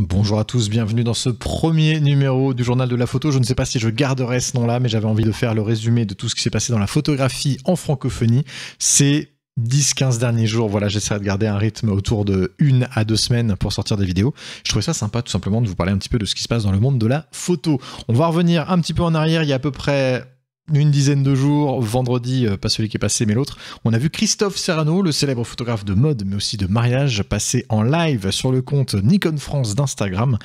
Bonjour à tous, bienvenue dans ce premier numéro du Journal de la Photo. Je ne sais pas si je garderai ce nom-là, mais j'avais envie de faire le résumé de tout ce qui s'est passé dans la photographie en francophonie. C'est 10-15 derniers jours, voilà, j'essaierai de garder un rythme autour de 1 à 2 semaines pour sortir des vidéos. Je trouvais ça sympa tout simplement de vous parler un petit peu de ce qui se passe dans le monde de la photo. On va revenir un petit peu en arrière, il y a à peu près une dizaine de jours, vendredi, pas celui qui est passé mais l'autre, on a vu Christophe Serrano, le célèbre photographe de mode mais aussi de mariage, passer en live sur le compte Nikon France d'Instagram.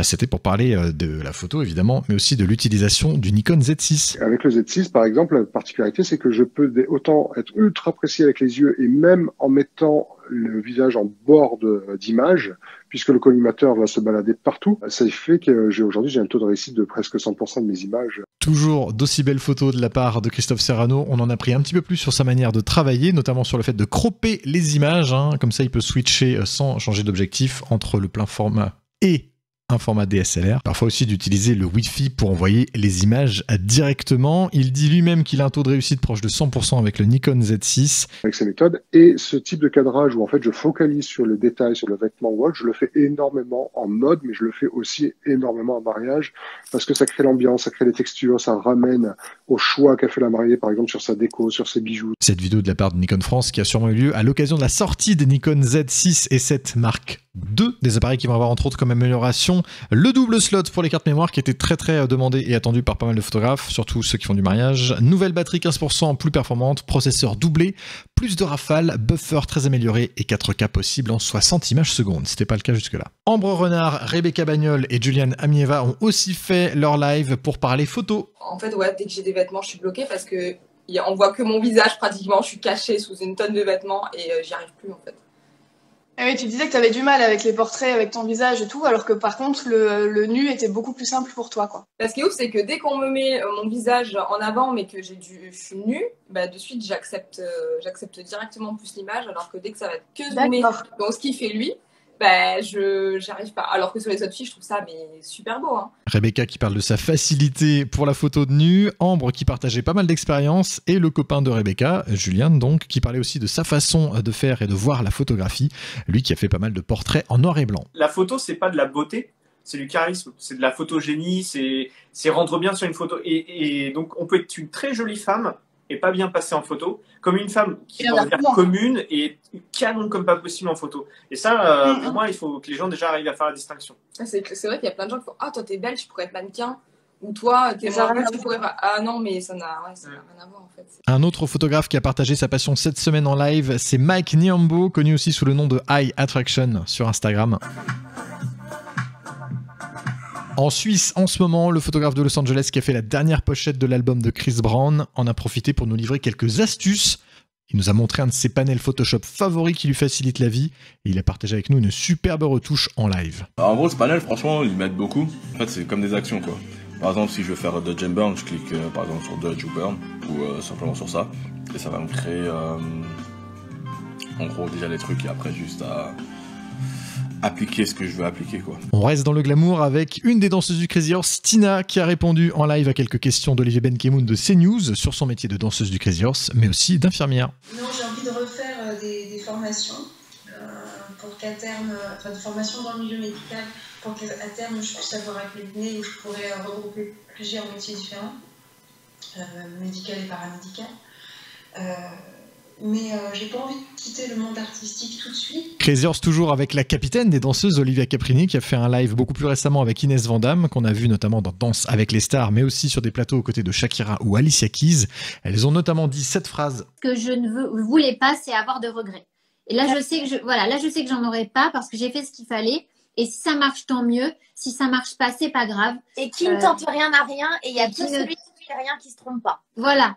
C'était pour parler de la photo évidemment, mais aussi de l'utilisation du Nikon Z6. Avec le Z6 par exemple, la particularité c'est que je peux autant être ultra précis avec les yeux et même en mettant le visage en bord d'image, puisque le collimateur va se balader partout. Ça fait que aujourd'hui j'ai un taux de réussite de presque 100% de mes images. Toujours d'aussi belles photos de la part de Christophe Serrano. On en a pris un petit peu plus sur sa manière de travailler, notamment sur le fait de cropper les images. Comme ça, il peut switcher sans changer d'objectif entre le plein format et un format DSLR. Parfois aussi d'utiliser le Wi-Fi pour envoyer les images directement. Il dit lui-même qu'il a un taux de réussite proche de 100% avec le Nikon Z6. Avec ces méthodes. Et ce type de cadrage où en fait je focalise sur le détail, sur le vêtement ou autre, je le fais énormément en mode, mais je le fais aussi énormément en mariage parce que ça crée l'ambiance, ça crée les textures, ça ramène au choix qu'a fait la mariée par exemple sur sa déco, sur ses bijoux. Cette vidéo de la part de Nikon France qui a sûrement eu lieu à l'occasion de la sortie des Nikon Z6 et 7 Mark II, des appareils qui vont avoir entre autres comme amélioration le double slot pour les cartes mémoire qui était très demandé et attendu par pas mal de photographes, surtout ceux qui font du mariage. Nouvelle batterie 15% plus performante, processeur doublé, plus de rafale, buffer très amélioré et 4K possible en 60 images secondes. C'était pas le cas jusque-là. Ambre Renard, Rebecca Bagnol et Juliane Amieva ont aussi fait leur live pour parler photo. En fait, ouais, dès que j'ai des vêtements, je suis bloquée parce que on voit que mon visage pratiquement, je suis cachée sous une tonne de vêtements et j'y arrive plus en fait. Ah oui, tu disais que tu avais du mal avec les portraits, avec ton visage et tout, alors que par contre, le nu était beaucoup plus simple pour toi, quoi. Ce qui est ouf, c'est que dès qu'on me met mon visage en avant, mais que je suis nue, bah, de suite, j'accepte directement plus l'image, alors que dès que ça va être que zoomé dans ce qu'il fait lui, bah, j'arrive pas. Alors que sur les autres filles, je trouve ça super beau. Rebecca qui parle de sa facilité pour la photo de nu, Ambre qui partageait pas mal d'expérience, et le copain de Rebecca, Julien donc, qui parlait aussi de sa façon de faire et de voir la photographie, lui qui a fait pas mal de portraits en noir et blanc. La photo, c'est pas de la beauté, c'est du charisme, c'est de la photogénie, c'est rendre bien sur une photo. Et donc, on peut être une très jolie femme et pas bien passer en photo, comme une femme qui est commune et canon comme pas possible en photo. Et ça, pour moi, il faut que les gens déjà arrivent à faire la distinction. C'est vrai qu'il y a plein de gens qui font « Ah, toi, t'es belle, tu pourrais être mannequin ». Ou toi, t'es moins belle, tu pourrais pas... Ah non, mais ça n'a rien à voir, en fait. Un autre photographe qui a partagé sa passion cette semaine en live, c'est Mike Niambo, connu aussi sous le nom de Eye Attraction sur Instagram. En Suisse, en ce moment, le photographe de Los Angeles qui a fait la dernière pochette de l'album de Chris Brown en a profité pour nous livrer quelques astuces. Il nous a montré un de ses panels Photoshop favoris qui lui facilite la vie et il a partagé avec nous une superbe retouche en live. En gros, ce panel, franchement, ils m'aident beaucoup. En fait, c'est comme des actions, quoi. Par exemple, si je veux faire Dodge and Burn, je clique par exemple sur Dodge ou Burn ou simplement sur ça et ça va me créer en gros déjà les trucs et après juste à appliquer ce que je veux appliquer, quoi. On reste dans le glamour avec une des danseuses du Crazy Horse, Tina, qui a répondu en live à quelques questions d'Olivier Benkemoun de CNews sur son métier de danseuse du Crazy Horse, mais aussi d'infirmière. Non, j'ai envie de refaire des formations pour qu'à terme, enfin des formations dans le milieu médical, pour qu'à terme je puisse avoir un cabinet où je pourrais regrouper plusieurs métiers différents, médical et paramédical. Mais j'ai pas envie de quitter le monde artistique tout de suite. Crazy Horse toujours avec la capitaine des danseuses Olivia Caprini qui a fait un live beaucoup plus récemment avec Inès Vandamme qu'on a vu notamment dans Danse avec les stars mais aussi sur des plateaux aux côtés de Shakira ou Alicia Keys. Elles ont notamment dit cette phrase. Ce que je ne voulais pas, c'est avoir de regrets. Et là je sais que j'en aurais pas parce que j'ai fait ce qu'il fallait. Et si ça marche, tant mieux. Si ça marche pas, c'est pas grave. Et qui ne tente rien n'a rien et il y a que celui qui fait rien qui se trompe pas. Voilà.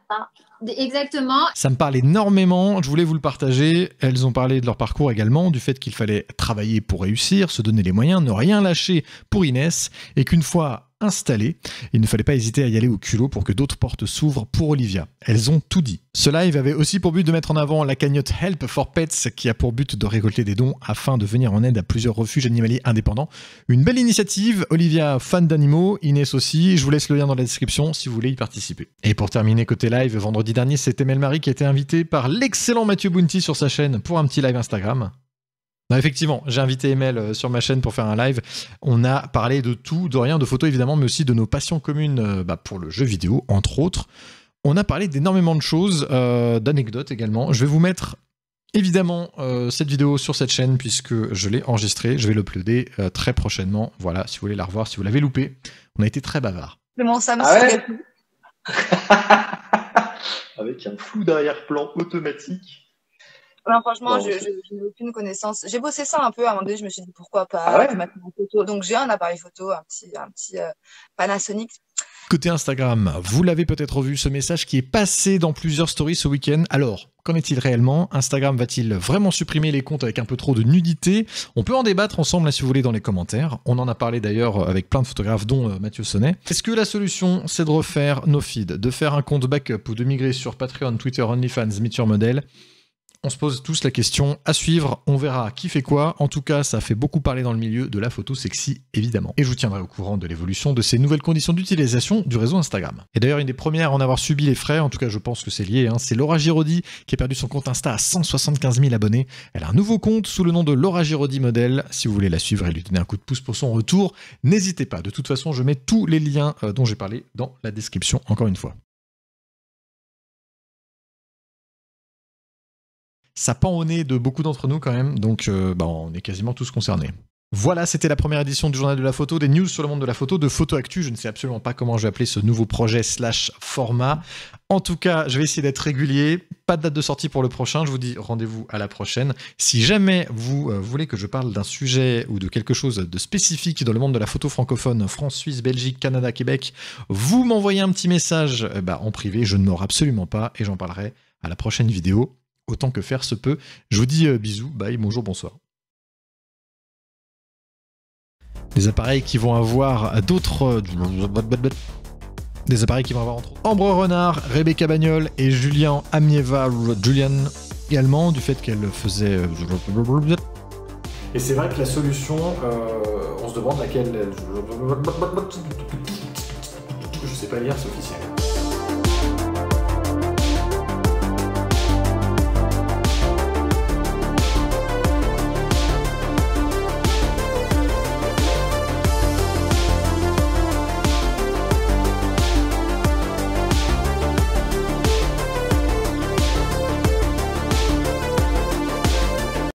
Exactement. Ça me parle énormément, je voulais vous le partager. Elles ont parlé de leur parcours également, du fait qu'il fallait travailler pour réussir, se donner les moyens, ne rien lâcher pour Inès, et qu'une fois installé, il ne fallait pas hésiter à y aller au culot pour que d'autres portes s'ouvrent pour Olivia. Elles ont tout dit. Ce live avait aussi pour but de mettre en avant la cagnotte Help for Pets qui a pour but de récolter des dons afin de venir en aide à plusieurs refuges animaliers indépendants. Une belle initiative, Olivia fan d'animaux, Inès aussi, je vous laisse le lien dans la description si vous voulez y participer. Et pour terminer côté live, vendredi dernier c'était Mel Marie qui a été invitée par l'excellent Mathieu Bounty sur sa chaîne pour un petit live Instagram. Non, effectivement, j'ai invité Emel sur ma chaîne pour faire un live. On a parlé de tout, de rien, de photos évidemment, mais aussi de nos passions communes pour le jeu vidéo, entre autres. On a parlé d'énormément de choses, d'anecdotes également. Je vais vous mettre évidemment cette vidéo sur cette chaîne puisque je l'ai enregistrée. Je vais l'uploader très prochainement. Voilà, si vous voulez la revoir, si vous l'avez loupé. On a été très bavards. Comment ça me Avec un flou d'arrière-plan automatique. Non, franchement, je n'ai aucune connaissance. J'ai bossé ça un peu à un moment donné, je me suis dit pourquoi pas mettre une photo. Donc j'ai un appareil photo, un petit Panasonic. Côté Instagram, vous l'avez peut-être vu, ce message qui est passé dans plusieurs stories ce week-end. Alors, qu'en est-il réellement? Instagram va-t-il vraiment supprimer les comptes avec un peu trop de nudité? On peut en débattre ensemble là si vous voulez dans les commentaires. On en a parlé d'ailleurs avec plein de photographes dont Mathieu Sonnet. Est-ce que la solution c'est de refaire nos feeds, de faire un compte backup ou de migrer sur Patreon, Twitter, OnlyFans, Meet Your Model? On se pose tous la question, à suivre, on verra qui fait quoi. En tout cas, ça fait beaucoup parler dans le milieu de la photo sexy, évidemment. Et je vous tiendrai au courant de l'évolution de ces nouvelles conditions d'utilisation du réseau Instagram. Et d'ailleurs, une des premières à en avoir subi les frais, en tout cas je pense que c'est lié, c'est Laura Giraudy qui a perdu son compte Insta à 175 000 abonnés. Elle a un nouveau compte sous le nom de Laura Giraudy Model. Si vous voulez la suivre et lui donner un coup de pouce pour son retour, n'hésitez pas. De toute façon, je mets tous les liens dont j'ai parlé dans la description, encore une fois. Ça pend au nez de beaucoup d'entre nous quand même, donc on est quasiment tous concernés. Voilà, c'était la première édition du Journal de la Photo, des news sur le monde de la photo, de Photo Actu. Je ne sais absolument pas comment je vais appeler ce nouveau projet / format. En tout cas, je vais essayer d'être régulier. Pas de date de sortie pour le prochain. Je vous dis rendez-vous à la prochaine. Si jamais vous voulez que je parle d'un sujet ou de quelque chose de spécifique dans le monde de la photo francophone, France, Suisse, Belgique, Canada, Québec, vous m'envoyez un petit message en privé. Je ne mords absolument pas et j'en parlerai à la prochaine vidéo. Autant que faire se peut. Je vous dis bisous, bye, bonjour, bonsoir. Des appareils qui vont avoir d'autres... Des appareils qui vont avoir entre autres Ambre Renard, Rebecca Bagnol et Julian Amieva Julian également, du fait qu'elle faisait... Et c'est vrai que la solution, on se demande laquelle... Je sais pas lire, c'est officiel.